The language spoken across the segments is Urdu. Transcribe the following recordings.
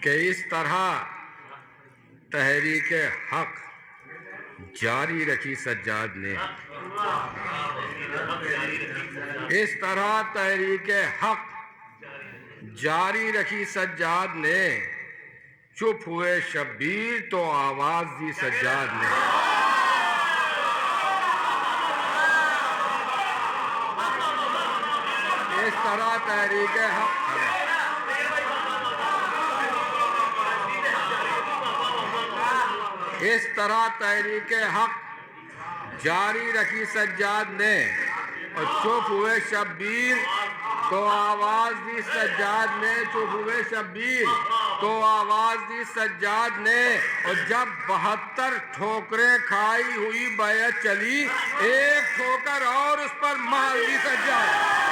کہ اس طرح تحریک حق جاری رکھی سجاد نے، اس طرح تحریک حق جاری رکھی سجاد نے، چپ ہوئے شبیر تو آواز دی سجاد نے۔ اس طرح تحریک حق اس طرح تحریک حق جاری رکھی سجاد نے، اور چپ ہوئے شبیر تو آواز دی سجاد نے، چپ ہوئے شبیر تو آواز دی سجاد نے، اور جب 72 ٹھوکریں کھائی ہوئی بیعت چلی، ایک ٹھوکر اور اس پر مار دی سجاد۔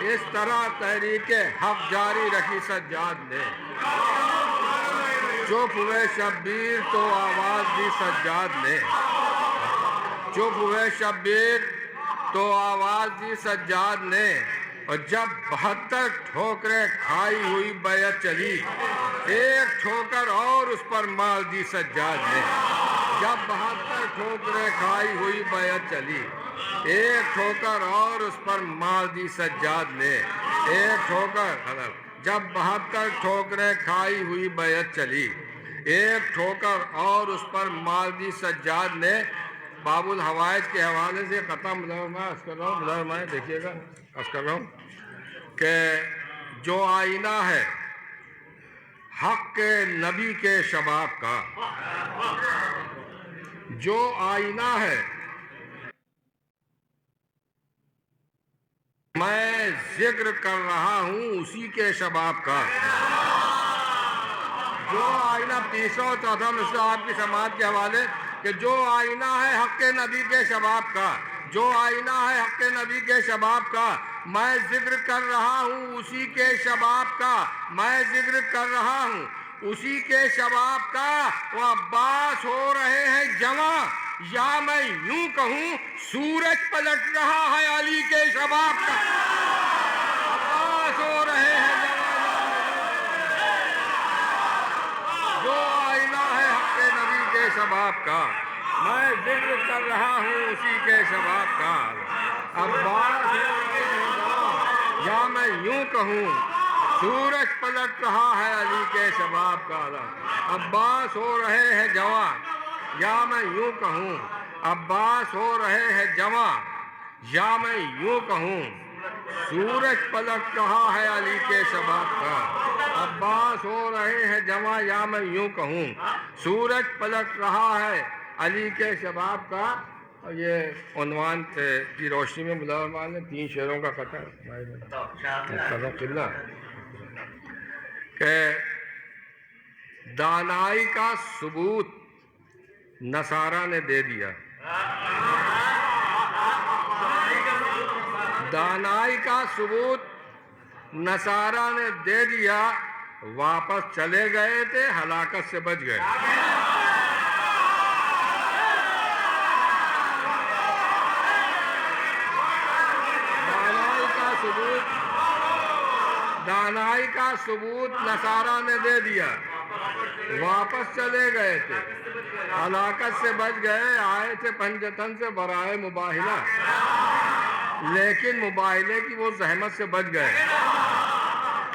اس طرح تحریک حق جاری رکھی سجاد نے، چپ ہوئے شبیر تو آواز دی سجاد نے، چپ ہوئے شبیر تو آواز دی سجاد نے، اور جب 72 ٹھوکریں کھائی ہوئی بیعت چلی، ایک ٹھوکر اور اس پر مار دی سجاد نے۔ جب 72 ٹھوکریں کھائی ہوئی بیعت چلی، ایک ٹھوکر اور اس پر مار دی سجاد نے، ایک ٹھوکر۔ جب 72 ٹھوکریں کھائی ہوئی بیعت چلی، ایک ٹھوکر اور اس پر مار دی سجاد نے۔ باب الحوائج کے حوالے سے قطع ملازمہ دیکھیے گا، عرض کر رہا ہوں کہ جو آئینہ ہے حق کے نبی کے شباب کا، جو آئینہ ہے میں ذکر کر رہا ہوں اسی کے شباب کا، جو آئینہ تیسرا اور چوتھا مسئلہ آپ کی سماعت کے حوالے کہ جو آئینہ ہے حق کے نبی کے شباب کا، جو آئینہ ہے حق کے نبی کے شباب کا، میں ذکر کر رہا ہوں اسی کے شباب کا، میں ذکر کر رہا ہوں اسی کے شباب کا۔ وہ عباس ہو رہے ہیں جواں، یا میں یوں کہوں سورج پلٹ رہا ہے علی کے شباب کا۔ عباس ہو رہے ہیں جو آئینہ ہے حق کے نبی کے شباب کا، میں ذکر کر رہا ہوں اسی کے شباب کا۔ عباس ہو رہے ہیں جواں، یا میں یوں کہوں سورج پلٹ رہا ہے علی کے شباب کا۔ عباس ہو رہے ہیں جواں، یا میں یوں کہوں عباس ہو رہے ہیں جواں، یا میں یوں کہوں سورج پلٹ رہا ہے علی کے شباب کا۔ عباس ہو رہے ہیں جواں، یا میں یوں کہوں سورج پلٹ رہا ہے علی کے شباب کا۔ اور یہ عنوان کی روشنی میں مولانا رحمان نے 3 شعروں کا قطع کہ دانائی کا ثبوت نصارہ نے دے دیا، دانائی کا ثبوت نصارہ نے دے دیا، واپس چلے گئے تھے ہلاکت سے بچ گئے۔ دانائی کا ثبوت نصارہ نے دے دیا، واپس چلے گئے تھے ہلاکت سے بچ گئے، آئے تھے پنجتن سے برائے مباہلہ، لیکن مباہلے کی وہ زحمت سے بچ گئے۔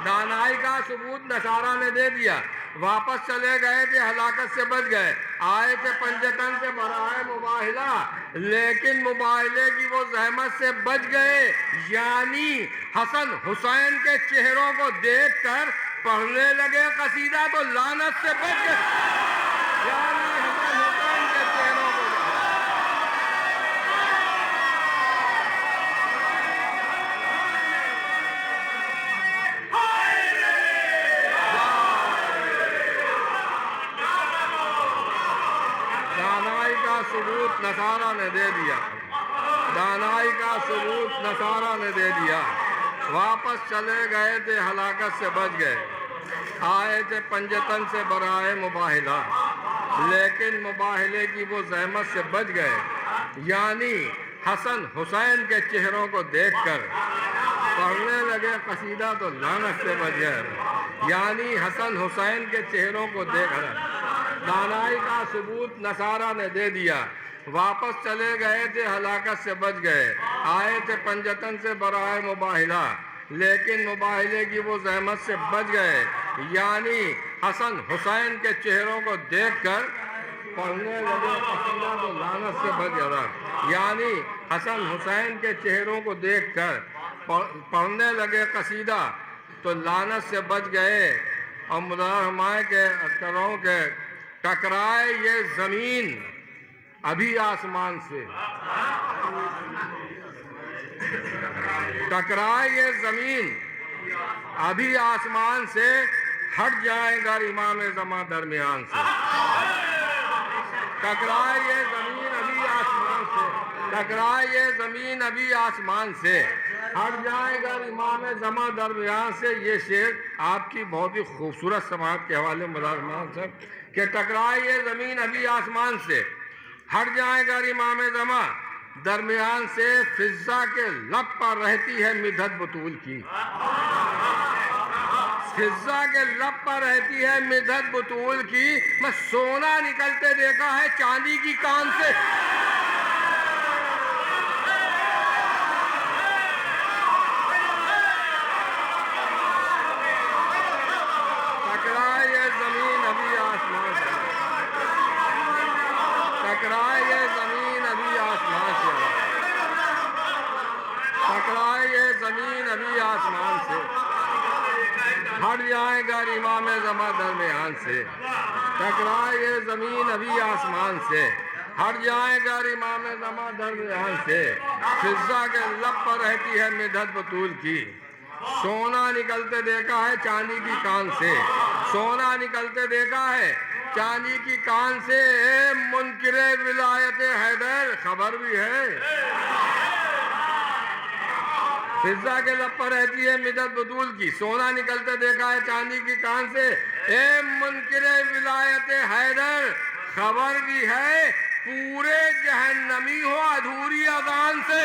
دانائی کا ثبوت نصارہ نے دے دیا، واپس چلے گئے تھے ہلاکت سے بچ گئے، آئے تھے پنجتن سے برائے مباہلہ، لیکن مباہلے کی وہ زحمت سے بچ گئے۔ یعنی حسن حسین کے چہروں کو دیکھ کر پڑھنے لگے قصیدہ تو لعنت سے بچ گئے۔ یعنی حسن حسین کے چہروں کو ثبوت نصارہ نے دے دیا، ثبوت نصارہ نے دے دیا، واپس چلے گئے تھے ہلاکت سے بچ گئے، آئے تھے پنجتن سے برائے مباہلہ، لیکن مباہلے کی وہ زحمت سے بچ گئے، یعنی حسن حسین کے چہروں کو دیکھ کر پڑھنے لگے قصیدہ تو لعنت سے بچ گئے، یعنی حسن حسین کے چہروں کو دیکھ کر دانائی کا ثبوت نصارہ نے دے دیا، واپس چلے گئے تھے ہلاکت سے بچ گئے، آئے تھے پنجتن سے برائے مباہلہ، لیکن مباہلے کی وہ زحمت سے بچ گئے، یعنی حسن حسین کے چہروں کو دیکھ کر پڑھنے لگے قصیدہ تو لعنت سے بچ گیا، یعنی حسن حسین کے چہروں کو دیکھ کر پڑھنے لگے قصیدہ تو لعنت سے بچ گئے، اور مدارمائے کے کروں کے ٹکرائے یہ زمین ابھی آسمان سے، ٹکرائے یہ زمین ابھی آسمان سے، ہٹ جائے گا امام زمان درمیان سے، ٹکرائے یہ زمین ابھی آسمان سے، ٹکرائے یہ زمین ابھی آسمان سے، ہٹ جائے گا امام زمان درمیان سے۔ یہ شعر آپ کی بہت ہی خوبصورت سماعت کے حوالے ملازمان سے کہ ٹکرائے یہ زمین ابھی آسمان سے، ہٹ جائے گا امام زمان درمیان سے، فضا کے لب پر رہتی ہے مدحت بطول کی، فضا کے لب پر رہتی ہے مدحت بطول کی، میں سونا نکلتے دیکھا ہے چاندی کی کان سے، ٹکرائے یہ زمین ابھی آسمان سے، ٹکرائے یہ زمین ابھی آسمان سے، ٹکرائے یہ زمین ابھی آسمان سے، ہٹ جائے گا امام زمان درمیان سے، ٹکرائے یہ زمین ابھی آسمان سے، ہٹ جائے گا امام زمان درمیان سے، فضا کے لب پر رہتی ہے مدحت بطول کی، سونا نکلتے دیکھا ہے چاندی کی کان سے، سونا نکلتے دیکھا ہے چاندی کی کان سے، اے منکر ولایت حیدر خبر بھی ہے، فضا کے لب پر رہتی ہے مدحت بطول کی، سونا نکلتے دیکھا ہے چاندی کی کان سے، اے منکر ولایت حیدر خبر بھی ہے، پورے جہنمی ہو ادھوری اذان سے،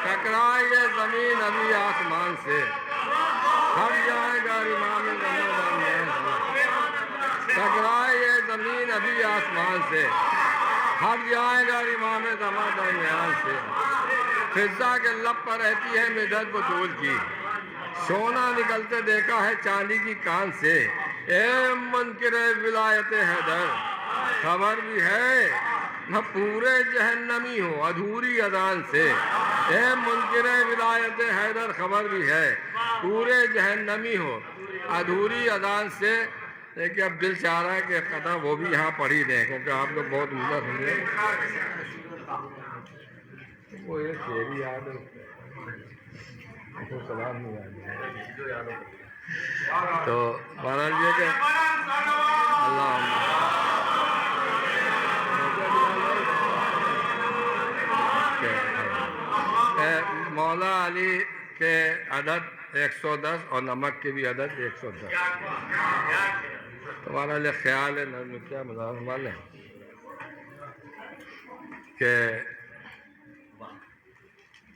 ٹکرائے یہ زمین ابھی آسمان سے، ہٹ جائے گا امام زمان درمیان سے، ٹکرائے یہ زمین ابھی آسمان سے، ہٹ جائے گا امام زمان درمیان سے، فضا کے لب پر رہتی ہے مدحت بطول کی، سونا نکلتے دیکھا ہے چاندی کی کان سے، اے منکر ولایت حیدر خبر بھی ہے، میں پورے جہنمی ہوں ادھوری اذان سے، اے منکر ولایت حیدر خبر بھی ہے، پورے جہنمی ہو ادھوری اذان سے۔ لیکن اب دل چاہ رہا ہے کہ قطع وہ بھی یہاں پڑھ ہی دیں، کیونکہ آپ لوگ بہت عمدہ سمجھے، وہ ایک شعر ہی یاد ہے، تو سلام نہیں یاد ہے، تو بہرحال یہ کہ مولا علی کے عدد 110 اور نمک کے بھی عدد 110، تمہارا لئے خیال ہے نظم کیا مظاہر والے کہ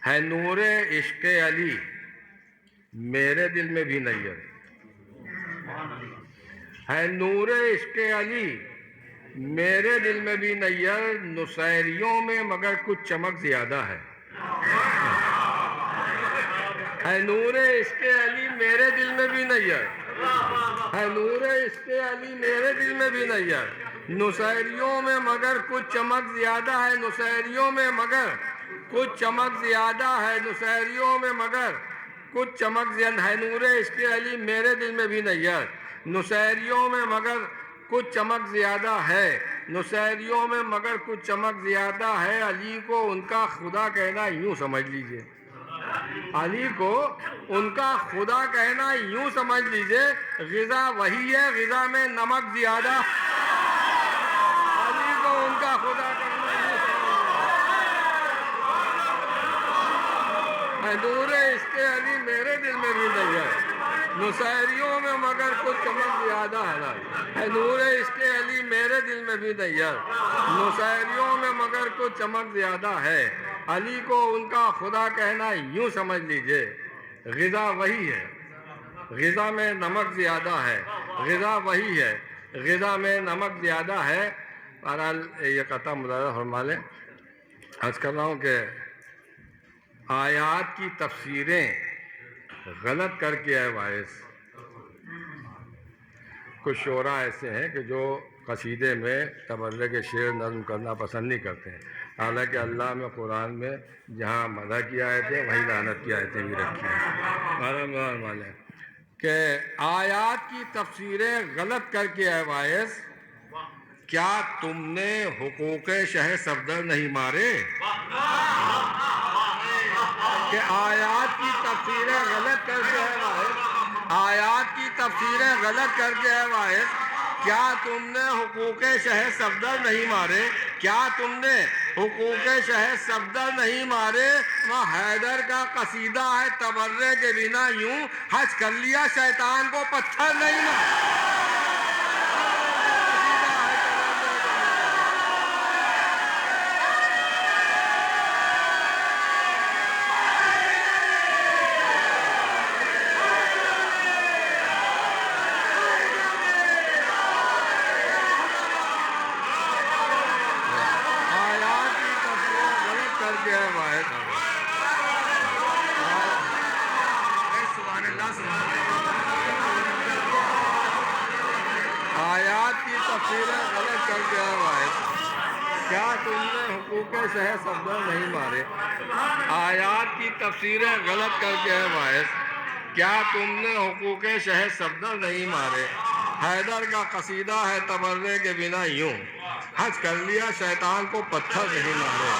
ہے نور عشق علی میرے دل میں بھی نیر، ہے نور عشق علی میرے دل میں بھی نیر، نصیریوں میں مگر کچھ چمک زیادہ ہے، ہے نور عشق علی میرے دل میں بھی نیر، ہے نور عشق علی میرے دل میں بھی نیر، نصیریوں میں مگر کچھ چمک زیادہ ہے، نصیریوں میں مگر کچھ چمک زیادہ ہے، نصیریوں میں مگر کچھ چمک زیادہ ہے، نور عشق علی میرے دل میں بھی نیر، نصیریوں میں مگر کچھ چمک زیادہ ہے، نصیریوں میں مگر کچھ چمک زیادہ ہے، علی کو ان کا خدا کہنا یوں سمجھ لیجئے، علی کو ان کا خدا کہنا یوں سمجھ لیجئے، غذا وہی ہے، غذا میں نمک زیادہ، علی کو ان کا خدا کہنا یوں سمجھ لیجئے، نور عشق علی میرے دل میں بھی نہیں ہے، نصیریوں میں مگر کچھ چمک زیادہ ہے، نور عشق علی میرے دل میں بھی نہیں ہے، نصیریوں میں مگر کچھ چمک زیادہ ہے، علی کو ان کا خدا کہنا یوں سمجھ لیجئے، غذا وہی ہے، غذا میں نمک زیادہ ہے، غذا وہی ہے، غذا میں نمک زیادہ ہے۔ بہرحال یہ قطعہ ملاحظہ فرما لیں۔ عرض کر رہا ہوں کہ آیات کی تفسیریں غلط کر کے ہے باعث، کچھ شعراء ایسے ہیں کہ جو قصیدے میں تبرک کے شعر نظم کرنا پسند نہیں کرتے ہیں، حالانکہ اللہ میں قرآن میں جہاں مدح کی آیتیں وہیں لعنت کی آیتیں بھی رکھی ہیں، کہ آیات کی تفسیریں غلط کر کے ہے باعث، کیا تم نے حقوق شہ صفدر نہیں مارے، کہ آیات کی تفسیریں غلط کر کے ہے باعث، آیات کی تفسیریں غلط کر کے ہے باعث، کیا تم نے حقوق شہ صفدر نہیں مارے، کیا تم نے حقوق شہ صفدر نہیں مارے، وہ حیدر کا قصیدہ ہے تبرے کے بنا یوں حج کر لیا شیطان کو پتھر نہیں مارے، آیات کی تفسیریں غلط کر کے ہے باعث، کیا تم نے حقوق شہ صفدر نہیں مارے، آیات کی تفسیریں غلط کر کے ہے باعث، کیا تم نے حقوق شہ صفدر نہیں مارے، حیدر کا قصیدہ ہے تبرے کے بنا یوں حج کر لیا شیطان کو پتھر نہیں مارے،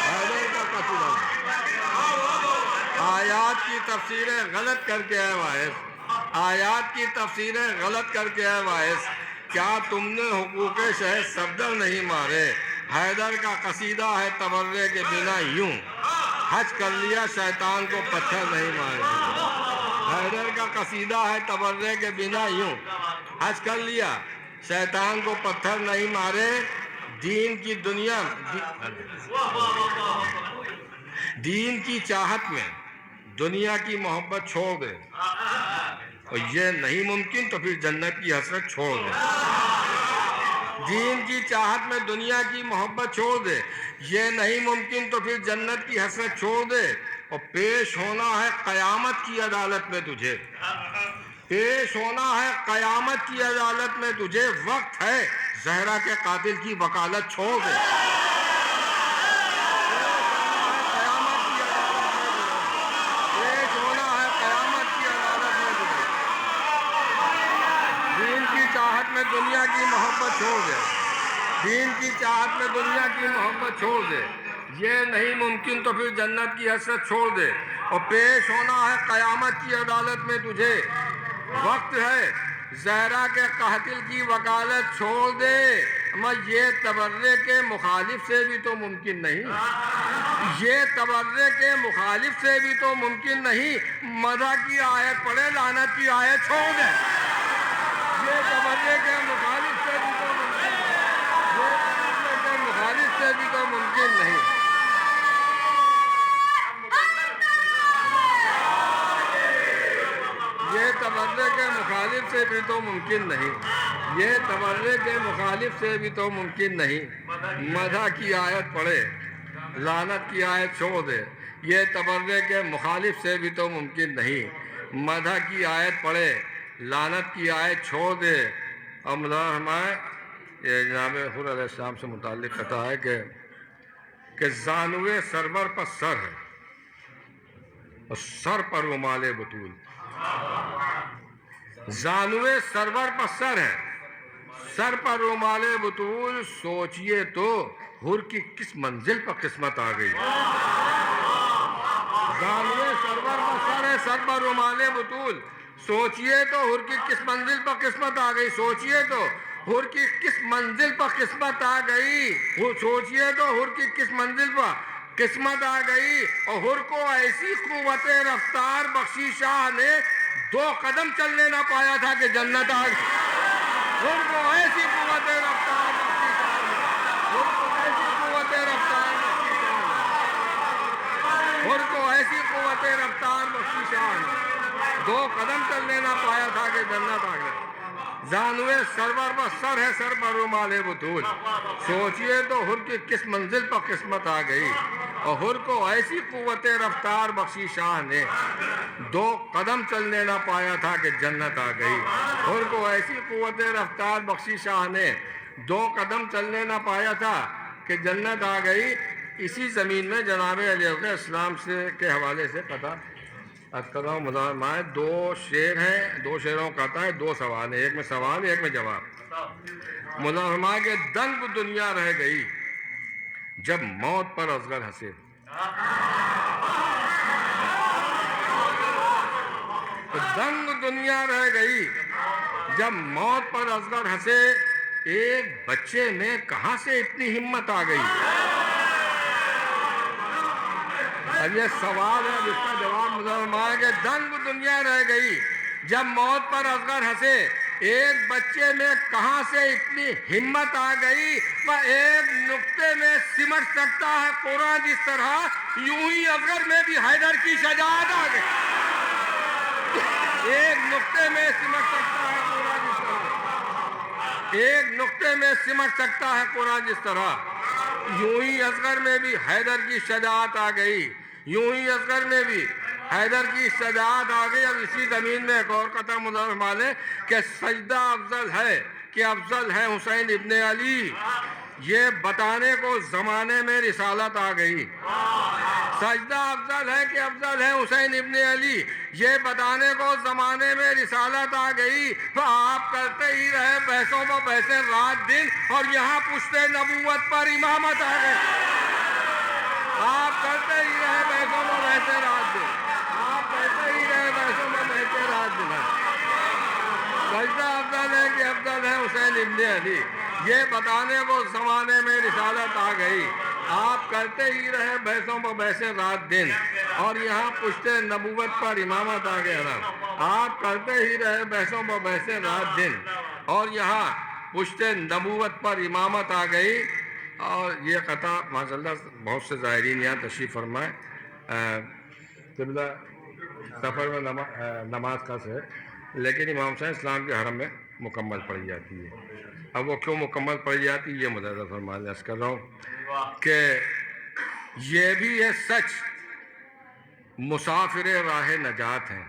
حیدر کا قصیدہ، آیات کی تفسیریں غلط کر کے ہے باعث، آیات کی تفسیریں غلط کر کے ہے باعث، کیا تم نے حقوق شہ صفدر نہیں مارے، حیدر کا قصیدہ ہے تبرے کے بنا یوں حج کر لیا شیطان کو پتھر نہیں مارے، حیدر کا قصیدہ ہے تبرے کے بنا یوں حج کر لیا شیطان کو پتھر نہیں مارے، دین کی دنیا دین کی چاہت میں دنیا کی محبت چھوڑ دے، اور یہ نہیں ممکن تو پھر جنت کی حسرت چھوڑ دے، دین کی چاہت میں دنیا کی محبت چھوڑ دے، یہ نہیں ممکن تو پھر جنت کی حسرت چھوڑ دے، اور پیش ہونا ہے قیامت کی عدالت میں تجھے، پیش ہونا ہے قیامت کی عدالت میں تجھے، وقت ہے زہرا کے قاتل کی وکالت چھوڑ دے، دنیا کی محبت چھوڑ دے، دین کی چاہت میں دنیا کی محبت چھوڑ دے، یہ نہیں ممکن تو پھر جنت کی حسرت چھوڑ دے، اور پیش ہونا ہے قیامت کی عدالت میں تجھے، وقت ہے زہرا کے قاتل کی وکالت چھوڑ دے، اما یہ تبرے کے مخالف سے بھی تو ممکن نہیں، یہ تبرے کے مخالف سے بھی تو ممکن نہیں، مدح کی آیت پڑھے لعنت کی آیت چھوڑ دے، یہ تبرے کے مخالف سے بھی تو ممکن نہیں، یہ تبرے کے مخالف سے بھی تو ممکن نہیں، یہ تبرے کے مخالف سے بھی تو ممکن نہیں، یہ تبرے کے مخالف سے بھی تو ممکن نہیں، مدح کی آیت پڑھے لعنت کی آیت چھوڑ دے، یہ تبرے کے مخالف سے بھی تو ممکن نہیں، مدح کی آیت پڑھے لعنت کی آیت چھوڑ دے، اور مولانا ہمارے یہ جناب حضور علیہ السلام سے متعلق قطعہ ہے کہ زانوے سرور پر سر ہے اور سر پر رومال بطول، زانوے سرور پر سر ہے، سر پر رومال بطول، سوچئے تو حور کی کس منزل پر قسمت آ گئی۔ زانوے سرور پر سر ہے، سر پر رومال بطول، سوچئے تو حور کی کس منزل پر قسمت آ گئی۔ سوچئے تو حور کی کس منزل پر قسمت آ گئی، سوچئے تو حور کی کس منزل پر قسمت آ گئی۔ اور حور کو ایسی قوت رفتار بخشی شاہ نے، 2 قدم چلنے نہ پایا تھا کہ جنت آ گئی۔ حور کو ایسی قوت رفتار بخشی شاہ نے، حور کو ایسی قوت رفتار بخشی شاہ نے، حور کو ایسی قوت رفتار بخشی شاہ نے، 2 قدم چلنے نہ پایا تھا کہ جنت آ گئی۔ زانوے سرور پر سر ہے، سر پر رومال بطول، سوچئے تو حور کی کس منزل پر قسمت آ گئی۔ اور حور کو ایسی قوت رفتار بخشی شاہ نے، 2 قدم چلنے نہ پایا تھا کہ جنت آ گئی۔ حور کو ایسی قوت رفتار بخشی شاہ نے، 2 قدم چلنے نہ پایا تھا کہ جنت آ گئی۔ اسی زمین میں جناب علیہ السلام سے کے حوالے سے قطع کرتا ہوں مدارمائے 2 شعر ہیں، 2 شعروں کا قطع ہے، 2 سوال ہیں، ایک میں سوال ایک میں جواب۔ مدارمائے کہ دنگ دنیا رہ گئی جب موت پر اصغر ہنسے۔ دنگ دنیا رہ گئی جب موت پر اصغر ہنسے، ایک بچے میں کہاں سے اتنی ہمت آ گئی۔ اب یہ سوال ہے جس کا جواب مدارمائے کہ دنگ دنیا رہ گئی جب موت پر اصغر ہنسے، ایک بچے میں کہاں سے اتنی ہمت آ گئی۔ وہ ایک نقطے میں سمٹ سکتا ہے قرآن جس طرح، یوں ہی اصغر میں بھی حیدر کی شجاعت آ گئی۔ ایک نقطے میں سمٹ سکتا ہے قرآن جس طرح، ایک نقطے میں سمٹ سکتا ہے قرآن جس طرح، یوں ہی اصغر میں بھی حیدر کی شجاعت آ گئی، یوں ہی اصغر میں بھی حیدر کی شجاعت آ گئی۔ اب اسی زمین میں ایک اور قطع مدارمال ہے کہ سجدہ افضل ہے کہ افضل ہے حسین ابن علی، یہ بتانے کو زمانے میں رسالت آ گئی۔ سجدہ افضل ہے کہ افضل ہے حسین ابن علی، یہ بتانے کو زمانے میں رسالت آ گئی۔ تو آپ کرتے ہی رہے بحثوں پر بحثیں رات دن، اور یہاں پشت نبوت پر امامت آ گئی۔ آپ کرتے ہی رہے بحثوں پر بحثیں رات دن، آپ کرتے ہی رہے بحثوں پر بحثیں رات دن۔ سجدہ افضل ہے کہ افضل ہے حسین ابن علی، یہ بتانے کو زمانے میں رسالت آ گئی۔ آپ کرتے ہی رہے بحثوں پر بحثیں رات دن، اور یہاں پشت نبوت پر امامت آ گیا۔ آپ کرتے ہی رہے بحثوں پر بحثیں رات دن، اور یہاں پشت نبوت پر امامت آ گئی۔ اور یہ قطع ماشاءاللہ بہت سے زائرین یہاں تشریف فرمائے۔ قبلہ سفر میں نماز قصر ہے، لیکن امام صاحب اسلام کے حرم میں مکمل پڑھی جاتی ہے۔ اب وہ کیوں مکمل پڑھی جاتی ہے یہ مدرسہ فرمان عرض کر رہا ہوں کہ یہ بھی ہے سچ مسافر راہ نجات ہیں،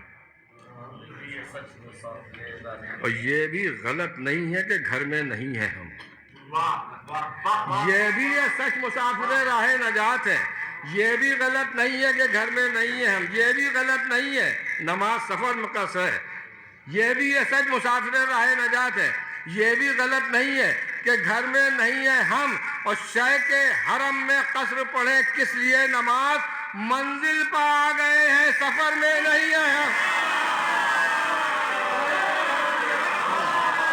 اور یہ بھی غلط نہیں ہے کہ گھر میں نہیں ہیں ہم۔ یہ بھی ہے سچ مسافر راہ نجات ہے، یہ بھی غلط نہیں ہے کہ گھر میں نہیں ہیں ہم، یہ بھی غلط نہیں ہے نماز سفر میں قصر ہے، یہ بھی ہے سچ مسافر راہ نجات ہے، یہ بھی غلط نہیں ہے کہ گھر میں نہیں ہیں ہم، اور شے کے حرم میں قصر پڑھے کس لیے نماز، منزل پہ آ گئے ہیں سفر میں نہیں ہیں ہم۔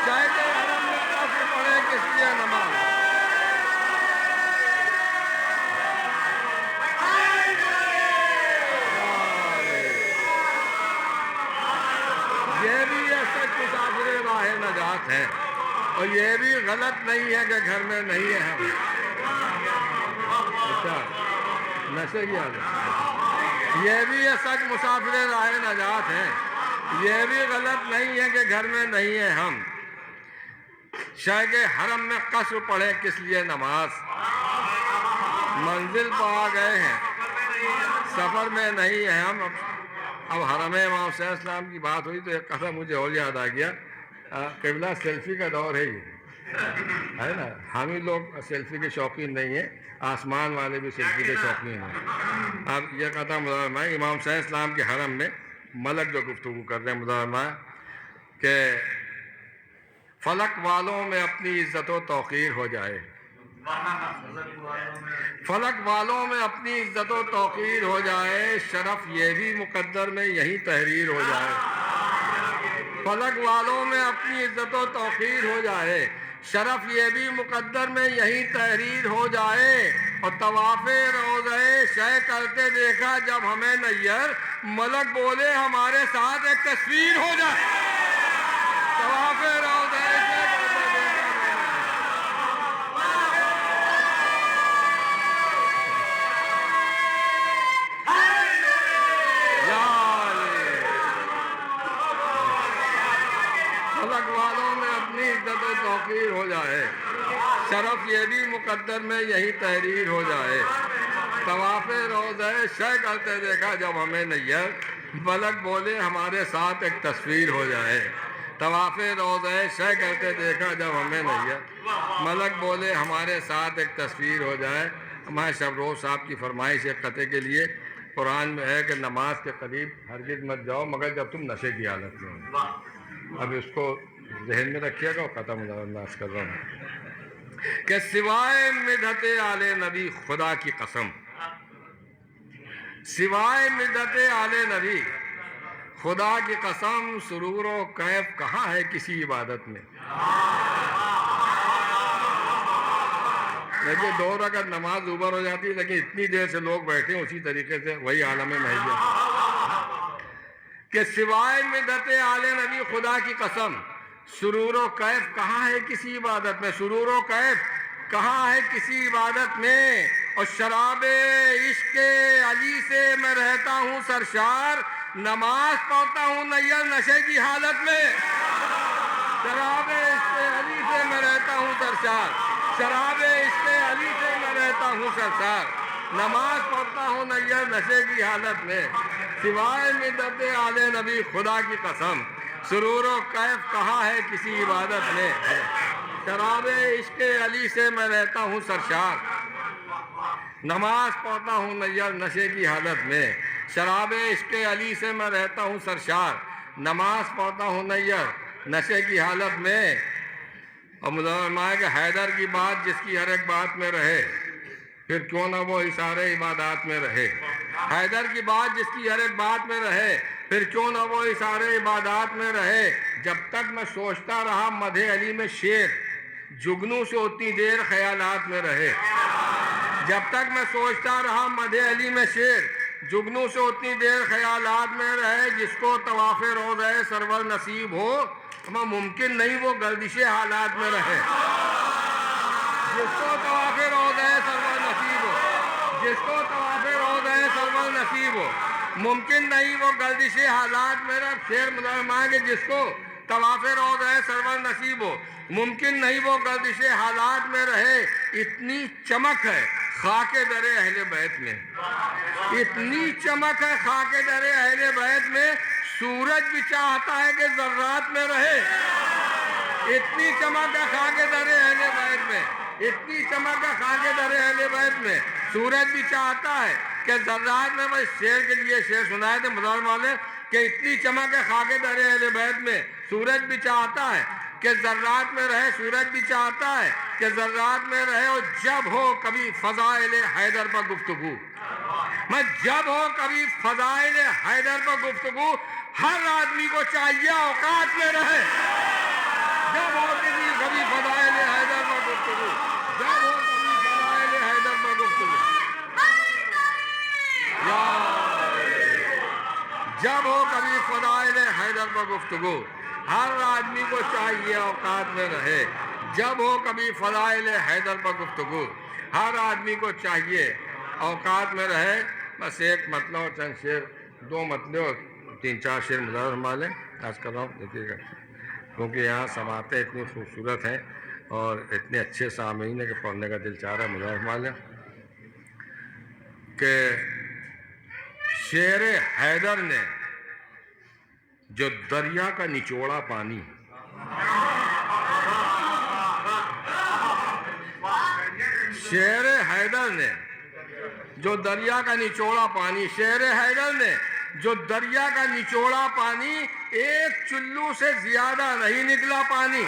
شے کے حرم میں قصر پڑھے کس لیے نماز، یہ بھی ہے سچ مسافر راہ نجات ہے، اور یہ بھی غلط نہیں ہے کہ گھر میں نہیں ہیں ہم۔ اچھا نشے کی عادت، یہ بھی ہے سچ مسافر راہ نجات ہے، یہ بھی غلط نہیں ہے کہ گھر میں نہیں ہیں ہم، شے کے حرم میں قصر پڑھے کس لیے نماز، منزل پہ آ گئے ہیں سفر میں نہیں ہیں ہم۔ اب حرم امام صلی اللہ علیہ وسلم کی بات ہوئی تو ایک قصہ مجھے اور یاد آ گیا۔ قبلہ سیلفی کا دور ہے یہ، ہے نا، ہم ہی لوگ سیلفی کے شوقین نہیں ہیں، آسمان والے بھی سیلفی کے شوقین ہیں۔ اب یہ قطع مدارمہ ہے امام صلی اللہ علیہ وسلم کے حرم میں ملک جو گفتگو کر رہے ہیں مدارمہ کہ فلک والوں میں اپنی عزت و توقیر ہو جائے، فلک والوں میں اپنی عزت و توقیر ہو جائے، شرف یہ بھی مقدر میں یہی تحریر ہو جائے، فلک والوں میں اپنی عزت و توقیر ہو جائے، شرف یہ بھی مقدر میں یہی تحریر ہو جائے، اور طواف روضہ شے کرتے دیکھا جب ہمیں نیر، ملک بولے ہمارے ساتھ ایک تصویر ہو جائے، طواف روضہ شے کرتے دیکھا فلک والوں میں اپنی عزت و توقیر ہو جائے، شرف یہ بھی مقدر میں یہی تحریر ہو جائے، طواف روضہ شے کرتے دیکھا جب ہمیں نیر، ملک بولے ہمارے ساتھ ایک تصویر ہو جائے، طواف روضہ شے کرتے دیکھا جب ہمیں نیر، ملک بولے ہمارے ساتھ ایک تصویر ہو جائے۔ ہمارے شبروز صاحب کی فرمائش ایک قطعے کے لیے قرآن میں ہے کہ نماز کے قریب ہرگز مت جاؤ مگر جب تم نشے کی حالت میں ہو۔ اب اس کو ذہن میں رکھیے گا، ختم انداز کر رہا ہوں کہ سوائے مدحت آل نبی، خدا کی قسم، سوائے مدحت آل نبی، خدا کی قسم، سرور و کیف کہاں ہے کسی عبادت میں۔ دیکھیے 2 رکعت نماز اوبر ہو جاتی ہے، لیکن اتنی دیر سے لوگ بیٹھے ہیں اسی طریقے سے، وہی عالم مہیہ کہ سوائے مدحت آل نبی، خدا کی قسم، سرور و کیف کہاں ہے کسی عبادت میں، سرور و کیف کہاں ہے کسی عبادت میں، اور شراب عشق علی سے میں رہتا ہوں سرشار، نماز پڑھتا ہوں نیر نشے کی حالت میں، شراب عشق علی سے میں رہتا ہوں سرشار، شراب عشق علی سے میں رہتا ہوں سرشار، نماز پڑھتا ہوں نیر نشے کی حالت میں، سوائے مدحت آل نبی، خدا کی قسم، سرور و کیف کہاں ہے کسی عبادت میں، شراب عشق علی سے میں رہتا ہوں سرشار، نماز پڑھتا ہوں نیر نشے کی حالت میں، شراب عشق علی سے میں رہتا ہوں سرشار، نماز پڑھتا ہوں نیر نشے کی حالت میں۔ اور مظاہرہ کہ حیدر کی بات جس کی ہر ایک بات میں رہے، پھر کیوں نہ وہ اشارے عبادات میں رہے، حیدر کی بات جس کی ہر ایک بات میں رہے، پھر کیوں نہ وہ اشارے عبادات میں رہے، جب تک میں سوچتا رہا مدح علی میں شعر، جگنوں سے اتنی دیر خیالات میں رہے، جب تک میں سوچتا رہا مدح علی میں شعر، جگنوں سے اتنی دیر خیالات میں رہے، جس کو طواف روضہ سرور نصیب ہو، اما ممکن نہیں وہ گردش حالات میں رہے، جس کو طواف روضہ سرور نصیب ہو، جس کو طواف روضہ سرور نصیب ہو، ممکن نہیں وہ گردش حالات میں رہے، شعر مظاہرہ کہ جس کو طواف روضہ سرور نصیب ہو، ممکن نہیں وہ گردش حالات میں رہے، اتنی چمک ہے خاک در اہل بیت میں، اتنی چمک ہے خاک در اہل بیت میں، سورج بھی چاہتا ہے کہ ذرات میں رہے، اتنی چمک ہے خاک در اہل بیت میں، اتنی چمک ہے خاک در اہل بیت میں، سورج بھی چاہتا ہے کہ ذرات میں، بھائی شعر کے لیے شعر سنائے تھے مدار والے کہ اتنی چمک ہے خاک در اہل بیت میں، سورج بھی چاہتا ہے کہ ذرات میں رہے، سورج بھی چاہتا ہے کہ ذرات میں رہے، اور جب ہو کبھی فضائل حیدر پر گفتگو، میں جب ہو کبھی فضائل حیدر پر گفتگو، ہر آدمی کو چاہیے اوقات میں رہے، جب ہو کبھی فضائل حیدر پر گفتگو، جب ہو کبھی فضائل حیدر پر گفتگو، جب ہو کبھی فضائل حیدر پر گفتگو، ہر آدمی کو چاہیے اوقات میں رہے، جب ہو کبھی فضائل حیدر پر گفتگو، ہر آدمی کو چاہیے اوقات میں رہے۔ بس ایک مطلب اور چند شعر، 2 مطلب اور 3-4 شعر مظاہر ہمارے آج کر رہا ہوں، دیکھیے گا، کیونکہ یہاں سماعتیں اتنی خوبصورت ہیں اور اتنے اچھے سامعین ہیں کہ پڑھنے کا دل چاہ رہا ہے مظاہر ہمارے کہ شیر حیدر نے جو دریا کا نچوڑا پانی، شیر حیدر نے جو دریا کا نچوڑا پانی، شیر حیدر نے جو دریا کا نچوڑا پانی، ایک چلو سے زیادہ نہیں نکلا پانی،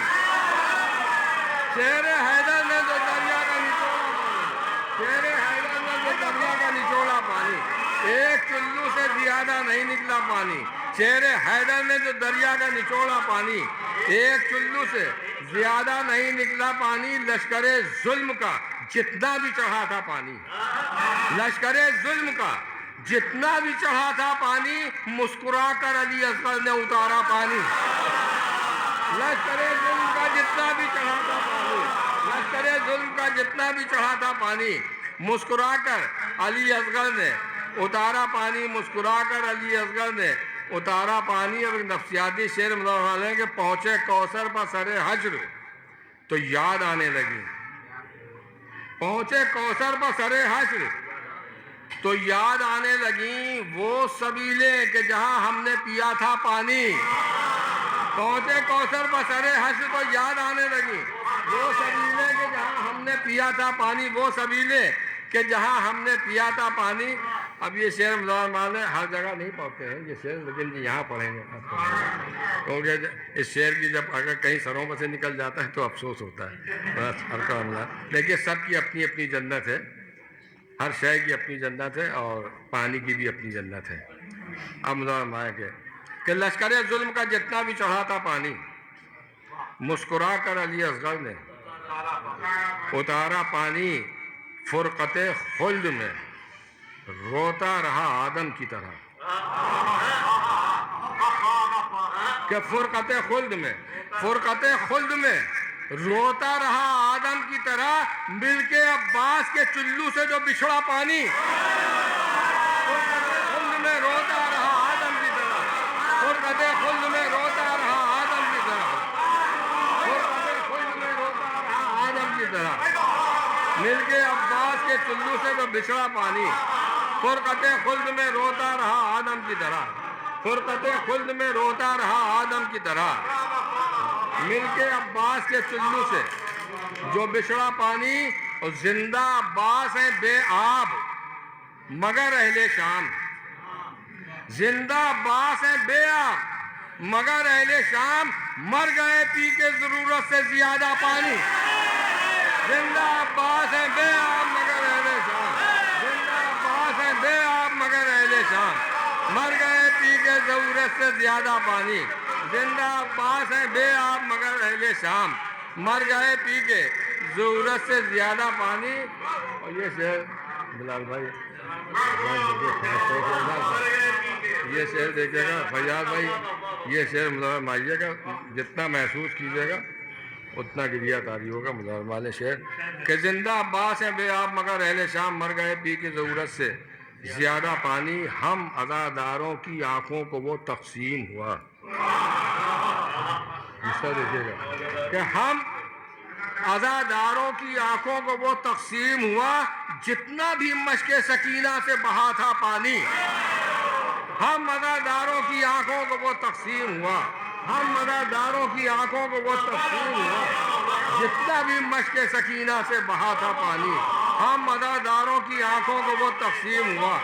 شیر حیدر نے جو دریا کا نچوڑا پانی، شیر حیدر نے جو دریا کا نچوڑا پانی، ایک چلو سے زیادہ نہیں نکلا پانی. شیر حیدر نے جو دریا کا نچوڑا پانی، ایک چلو سے زیادہ نہیں نکلا پانی. لشکر ظلم کا جتنا بھی چڑھا تھا پانی، لشکر ظلم کا جتنا بھی چڑھا تھا پانی، مسکرا کر علی اصغر نے اتارا پانی. لشکر ظلم کا جتنا بھی چڑھا تھا پانی، لشکر ظلم کا جتنا بھی چڑھا تھا پانی، مسکرا کر علی اصغر نے اتارا پانی. مسکرا کر علی اصغر نے اتارا پانی. اب ایک نفسیاتی شعر مطلب کہ پہنچے کوثر پر سر حشر تو یاد آنے لگی. پہنچے کوثر پر سر حشر تو یاد آنے لگیں وہ سبیلیں کہ جہاں ہم نے پیا تھا پانی. پہنچے کوثر پر سر حشر تو یاد آنے لگیں وہ سبیلیں کہ جہاں ہم نے پیا تھا پانی، وہ سبیلیں کہ جہاں ہم نے پیا تھا پانی. اب یہ شعر مسلمان ہر جگہ نہیں پڑھتے ہیں یہ شعر، لیکن یہاں پڑھیں گے کیونکہ اس شعر کی جب اگر کہیں سروں پر سے نکل جاتا ہے تو افسوس ہوتا ہے. بس دیکھیے سب کی اپنی اپنی جنت ہے، ہر شے کی اپنی جنت ہے اور پانی کی بھی اپنی جنت ہے. اب مسلمان کہ لشکر ظلم کا جتنا بھی چڑھا تھا پانی، مسکرا کر علی اصغر نے اتارا پانی. فرقت خلد میں روتا رہا آدم کی طرح، کہ فرقت خلد میں روتا رہا آدم کی طرح، مل کے عباس کے چلو سے جو بچھڑا پانی. فرقت خلد میں روتا رہا آدم کی طرح، فرقت خلد میں روتا رہا آدم کی طرح، فرقت خلد میں روتا رہا آدم کی طرح، مل کے عباس کے چلو سے جو بچھڑا پانی. فرقت خلد میں روتا رہا آدم کی طرح، فرقت خلد میں روتا رہا آدم کی طرح، مل کے عباس کے چلو سے جو بچھڑا پانی. اور زندہ عباس ہیں بے آب مگر اہل شام، زندہ عباس ہیں بے آب مگر اہل شام، مر گئے پی کے ضرورت سے زیادہ پانی. زندہ عباس ہیں بے آب مگر اہل شام، زندہ عباس ہیں بے آب مگر اہل شام، مر گئے پی کے ضرورت سے زیادہ پانی. زندہ عباس ہیں بے آب مگر اہل شام، مر گئے پی کے ضرورت سے زیادہ پانی. اور یہ شعر بلال بھائی یہ شعر دیکھیے گا فیاض بھائی، یہ شعر مظاہر مائیے گا، جتنا محسوس کیجیے گا اتنا گریہ تاری ہوگا. مظاہر والے شعر کہ زندہ عباس ہیں بے آب مگر اہل شام، مر گئے پی کی ضرورت سے زیادہ پانی. ہم عزاداروں کی آنکھوں کو وہ تقسیم ہوا، حصہ دیکھیے گا کہ ہم عزاداروں کی آنکھوں کو وہ تقسیم ہوا، جتنا بھی مشق سکینہ سے بہا تھا پانی. ہم عزاداروں کی آنکھوں کو وہ تقسیم ہوا، ہم عزاداروں کی آنکھوں کو وہ تقسیم ہوا، جتنا بھی مشق سکینہ سے بہا تھا پانی. ہم عزاداروں کی آنکھوں کو وہ تقسیم ہوا،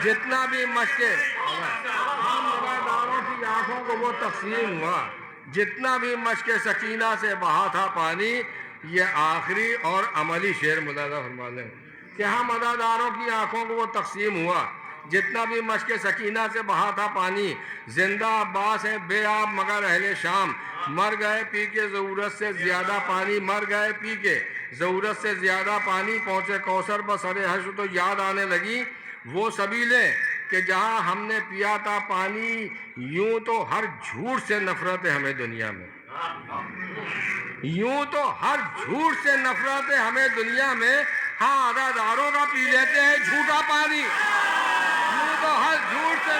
جتنا بھی مشق، ہم عزاداروں کی آنکھوں کو وہ تقسیم ہوا، جتنا بھی مشق سکینہ سے بہا تھا پانی. یہ آخری اور عملی شعر ملاحظہ فرما لیں کہ ہم عزاداروں کی آنکھوں کو وہ تقسیم ہوا، جتنا بھی مشق سکینہ سے بہا تھا پانی. زندہ عباس ہیں بے آب مگر اہل شام، مر گئے پی کے ضرورت سے زیادہ پانی، مر گئے پی کے ضرورت سے زیادہ پانی. پہنچے کوثر پر سر حشر تو یاد آنے لگی وہ سبیلیں کہ جہاں ہم نے پیا تھا پانی. یوں تو ہر جھوٹ سے نفرت ہے ہمیں دنیا میں، یوں تو ہر جھوٹ سے نفرت ہے ہمیں دنیا میں. ہاں عزاداروں کا پی لیتے ہیں جھوٹا پانی، یوں تو ہر جھوٹ سے